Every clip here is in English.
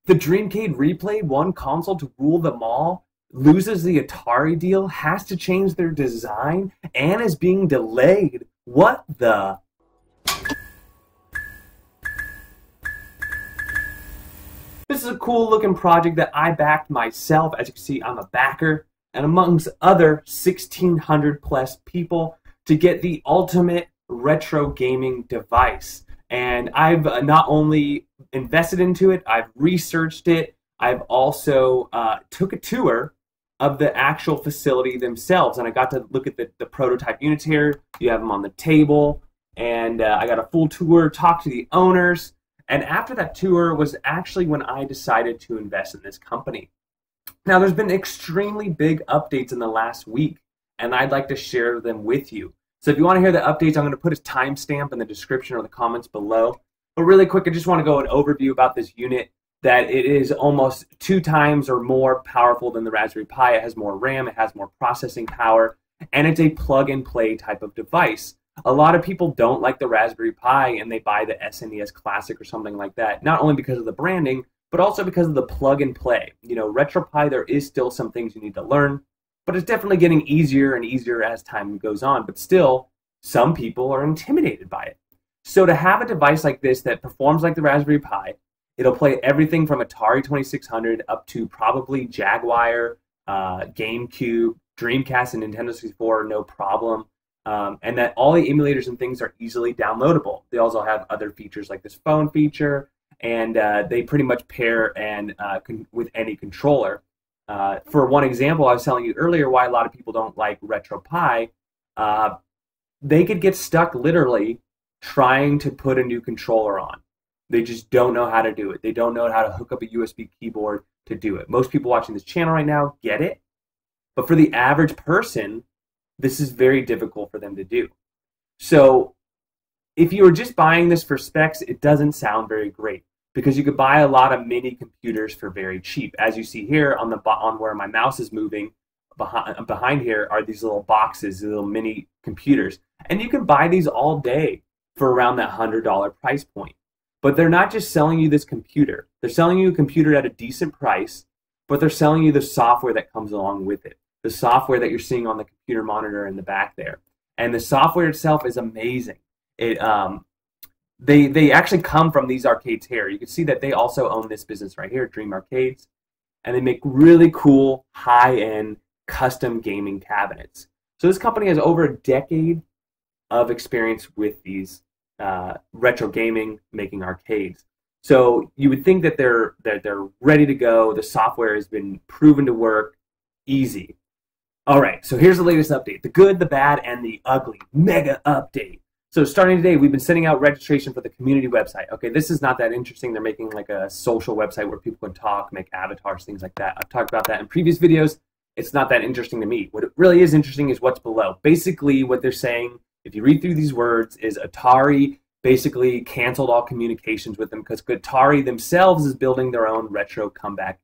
The Dreamcade Replay, one console to rule them all, loses the Atari deal, has to change their design, and is being delayed. What the? This is a cool looking project that I backed myself. As you can see, I'm a backer, and amongst other 1,600 plus people to get the ultimate retro gaming device. And I've not only invested into it, I've researched it, I've also took a tour of the actual facility themselves, and I got to look at the prototype units here. You have them on the table, and I got a full tour, talked to the owners, and after that tour was actually when I decided to invest in this company. Now, there's been extremely big updates in the last week, and I'd like to share them with you. So if you want to hear the updates, I'm going to put a timestamp in the description or the comments below. But really quick, I just want to go an overview about this unit, that it is almost 2 times or more powerful than the Raspberry Pi. It has more RAM, it has more processing power, and it's a plug-and-play type of device. A lot of people don't like the Raspberry Pi, and they buy the SNES Classic or something like that, not only because of the branding, but also because of the plug-and-play. You know, RetroPie, there is still some things you need to learn, but it's definitely getting easier and easier as time goes on. But still, some people are intimidated by it. So to have a device like this that performs like the Raspberry Pi, it'll play everything from Atari 2600 up to probably Jaguar, GameCube, Dreamcast, and Nintendo 64, no problem. And that all the emulators and things are easily downloadable. They also have other features like this phone feature, and they pretty much pair and with any controller. For one example, I was telling you earlier why a lot of people don't like RetroPie. They could get stuck literally trying to put a new controller on. They just don't know how to do it. They don't know how to hook up a USB keyboard to do it. Most people watching this channel right now get it, but for the average person, this is very difficult for them to do. So if you were just buying this for specs, it doesn't sound very great, because you could buy a lot of mini computers for very cheap. As you see here on where my mouse is moving, behind here are these little boxes, these little mini computers. And you can buy these all day for around that $100 price point. But they're not just selling you this computer. They're selling you a computer at a decent price, but they're selling you the software that comes along with it. The software that you're seeing on the computer monitor in the back there. And the software itself is amazing. They actually come from these arcades here. You can see that they also own this business right here, Dream Arcades. And they make really cool, high-end, custom gaming cabinets. So this company has over a decade of experience with these retro gaming, making arcades. So you would think that they're ready to go. The software has been proven to work. Easy. All right, so here's the latest update. The good, the bad, and the ugly. Mega update. So starting today, we've been sending out registration for the community website. Okay, this is not that interesting. They're making like a social website where people can talk, make avatars, things like that. I've talked about that in previous videos. It's not that interesting to me. What it really is interesting is what's below. Basically, what they're saying, if you read through these words, is Atari basically canceled all communications with them because Atari themselves is building their own retro comeback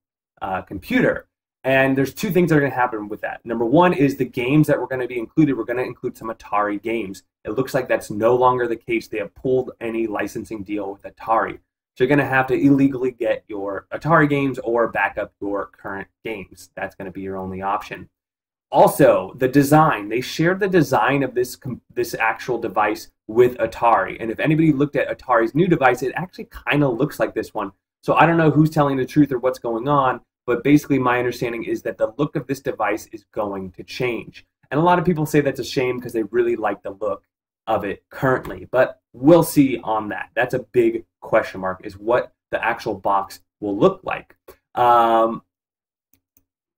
computer. And there's 2 things that are going to happen with that. Number 1 is the games that were going to be included. We're going to include some Atari games. It looks like that's no longer the case. They have pulled any licensing deal with Atari. So you're going to have to illegally get your Atari games or back up your current games. That's going to be your only option. Also, the design. They shared the design of this actual device with Atari. And if anybody looked at Atari's new device, it actually kind of looks like this one. So I don't know who's telling the truth or what's going on, but basically my understanding is that the look of this device is going to change. And a lot of people say that's a shame because they really like the look of it currently. But we'll see on that. That's a big question mark, is what the actual box will look like.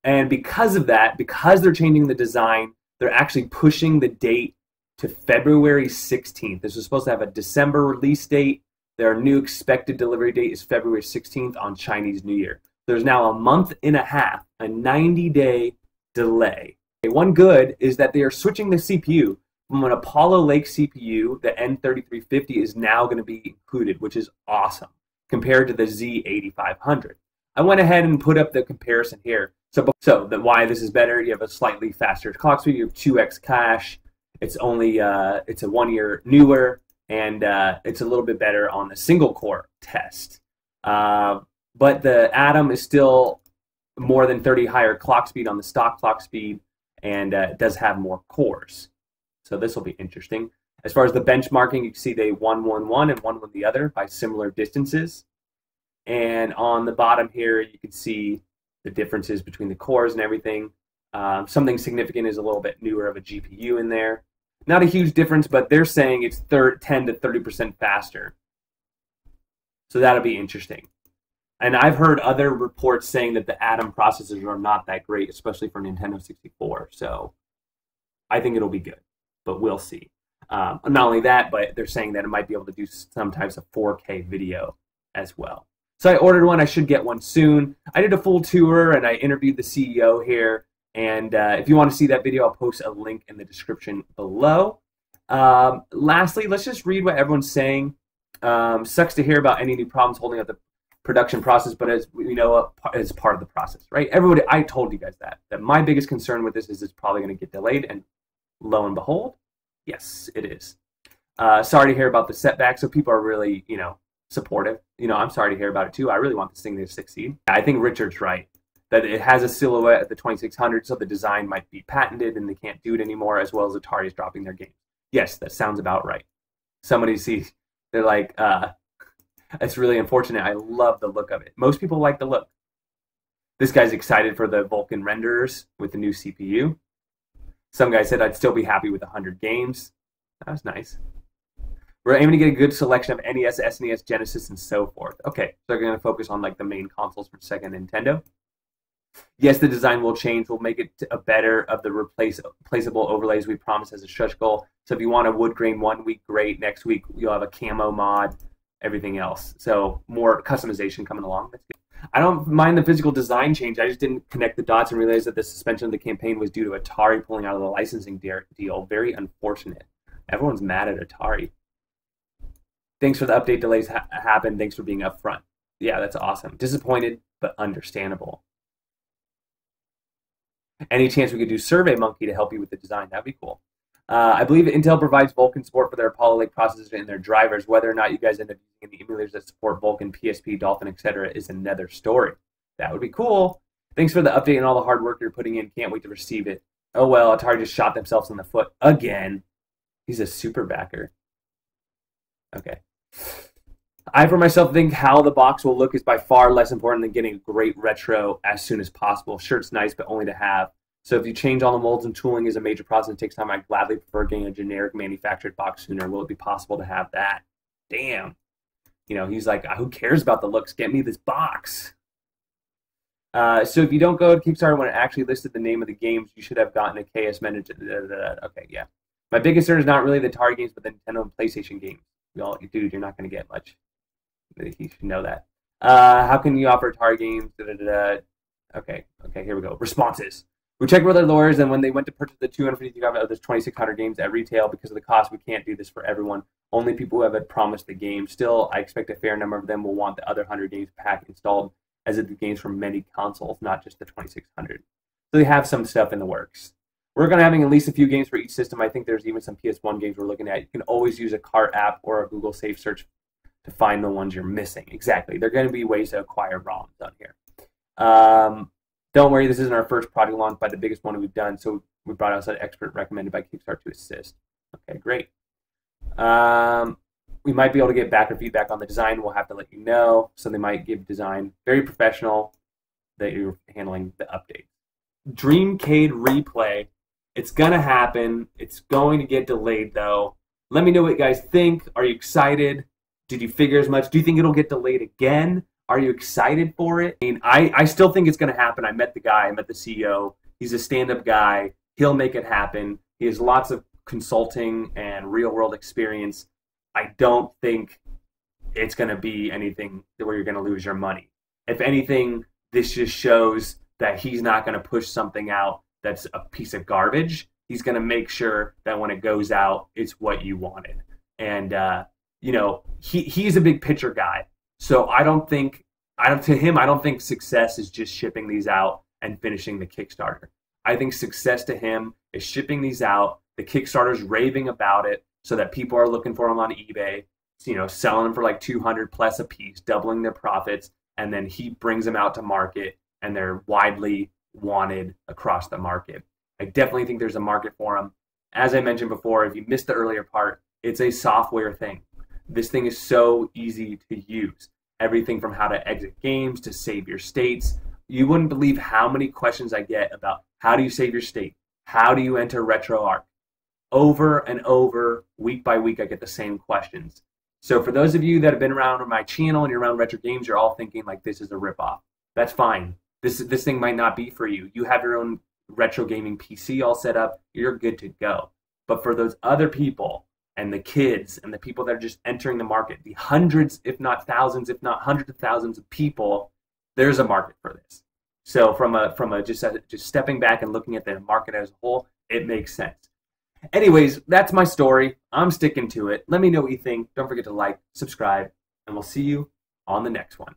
And because of that, because they're changing the design, they're actually pushing the date to February 16th. This was supposed to have a December release date. Their new expected delivery date is February 16th on Chinese New Year. There's now a month and a half, a 90-day delay. Okay, one good is that they are switching the CPU from an Apollo Lake CPU. The N3350 is now going to be included, which is awesome, compared to the Z8500. I went ahead and put up the comparison here. So why this is better, you have a slightly faster clock speed, you have 2x cache, it's only, it's a 1 year newer, and it's a little bit better on the single core test. but the Atom is still more than 30 higher clock speed on the stock clock speed, and it does have more cores. So this will be interesting. As far as the benchmarking, you can see they one one and one the other by similar distances. And on the bottom here, you can see the differences between the cores and everything. Something significant is a little bit newer of a GPU in there. Not a huge difference, but they're saying it's 10 to 30% faster. So that'll be interesting. And I've heard other reports saying that the Atom processors are not that great, especially for Nintendo 64. So I think it'll be good, but we'll see. Not only that, but they're saying that it might be able to do some types of 4K video as well. So I ordered one. I should get one soon. I did a full tour, and I interviewed the CEO here. And if you want to see that video, I'll post a link in the description below. Lastly, let's just read what everyone's saying. Sucks to hear about any new problems holding up the production process, but as we know, it's part of the process, right? Everybody, I told you guys that my biggest concern with this is it's probably going to get delayed, and lo and behold, yes, it is. Sorry to hear about the setback. So people are really, supportive. I'm sorry to hear about it too. I really want this thing to succeed. I think Richard's right that it has a silhouette at the 2600, so the design might be patented and they can't do it anymore, as well as Atari's dropping their game. Yes, that sounds about right. Somebody sees, they're like, it's really unfortunate. I love the look of it. Most people like the look. This guy's excited for the Vulkan renderers with the new CPU. Some guy said I'd still be happy with 100 games. That was nice. We're aiming to get a good selection of NES, SNES, Genesis, and so forth. Okay, so they're going to focus on like the main consoles for Sega and Nintendo. Yes, the design will change. We'll make it a better of the replaceable overlays we promised as a stretch goal. So if you want a wood grain 1 week, great. Next week, you'll have a camo mod, everything else. So more customization coming along. That's good. I don't mind the physical design change. I just didn't connect the dots and realize that the suspension of the campaign was due to Atari pulling out of the licensing deal. Very unfortunate. Everyone's mad at Atari. Thanks for the update. Delays happen. Thanks for being upfront. Yeah, that's awesome. Disappointed, but understandable. Any chance we could do SurveyMonkey to help you with the design? That'd be cool. I believe Intel provides Vulkan support for their Apollo Lake processor and their drivers. Whether or not you guys end up using the emulators that support Vulkan, PSP, Dolphin, etc. is another story. That would be cool. Thanks for the update and all the hard work you're putting in. Can't wait to receive it. Oh well, Atari just shot themselves in the foot again. He's a super backer. Okay. I, for myself, think how the box will look is by far less important than getting a great retro as soon as possible. Sure, it's nice, but only to have. So if you change all the molds and tooling is a major process and takes time, I'd gladly prefer getting a generic manufactured box sooner. Will it be possible to have that? Damn. He's like, who cares about the looks? Get me this box. So if you don't go to Kickstarter when it actually listed the name of the games, you should have gotten a KS message. Okay, yeah. My biggest concern is not really the Atari games, but the Nintendo and PlayStation games. Dude, you're not going to get much. You should know that. How can you offer Atari games? Okay, here we go. Responses. We checked with our lawyers, and when they went to purchase the 255 of those 2,600 games at retail, because of the cost, we can't do this for everyone. Only people who have been promised the game. Still, I expect a fair number of them will want the other 100 games pack installed, as it the games from many consoles, not just the 2,600. So they have some stuff in the works. We're going to having at least a few games for each system. I think there's even some PS1 games we're looking at. You can always use a cart app or a Google Safe search to find the ones you're missing. Exactly. There are going to be ways to acquire ROMs on here. Don't worry, this isn't our first product launch by the biggest one we've done, so we brought outside expert recommended by Kickstarter to assist. Okay, great. We might be able to get backer feedback on the design. We'll have to let you know. So they might give design very professional that you're handling the update. Dreamcade Replay. It's going to happen. It's going to get delayed, though. Let me know what you guys think. Are you excited? Did you figure as much? Do you think it'll get delayed again? Are you excited for it? I mean, I still think it's going to happen. I met the guy. I met the CEO. He's a stand-up guy. He'll make it happen. He has lots of consulting and real-world experience. I don't think it's going to be anything where you're going to lose your money. If anything, this just shows that he's not going to push something out that's a piece of garbage. He's going to make sure that when it goes out, it's what you wanted. And, he's a big picture guy. So I don't think success is just shipping these out and finishing the Kickstarter. I think success to him is shipping these out, the Kickstarter's raving about it so that people are looking for them on eBay, selling them for like 200 plus a piece, doubling their profits, and then he brings them out to market, and they're widely wanted across the market. I definitely think there's a market for them. As I mentioned before, if you missed the earlier part, it's a software thing. This thing is so easy to use. Everything from how to exit games to save your states. You wouldn't believe how many questions I get about how do you save your state? How do you enter RetroArch? Over and over, week by week, I get the same questions. So for those of you that have been around on my channel and you're around retro games, you're all thinking like this is a ripoff. That's fine. This thing might not be for you. You have your own retro gaming PC all set up. You're good to go. But for those other people and the kids and the people that are just entering the market, the hundreds, if not thousands, if not hundreds of thousands of people, there's a market for this. So from just stepping back and looking at the market as a whole, it makes sense. Anyways, that's my story. I'm sticking to it. Let me know what you think. Don't forget to like, subscribe, and we'll see you on the next one.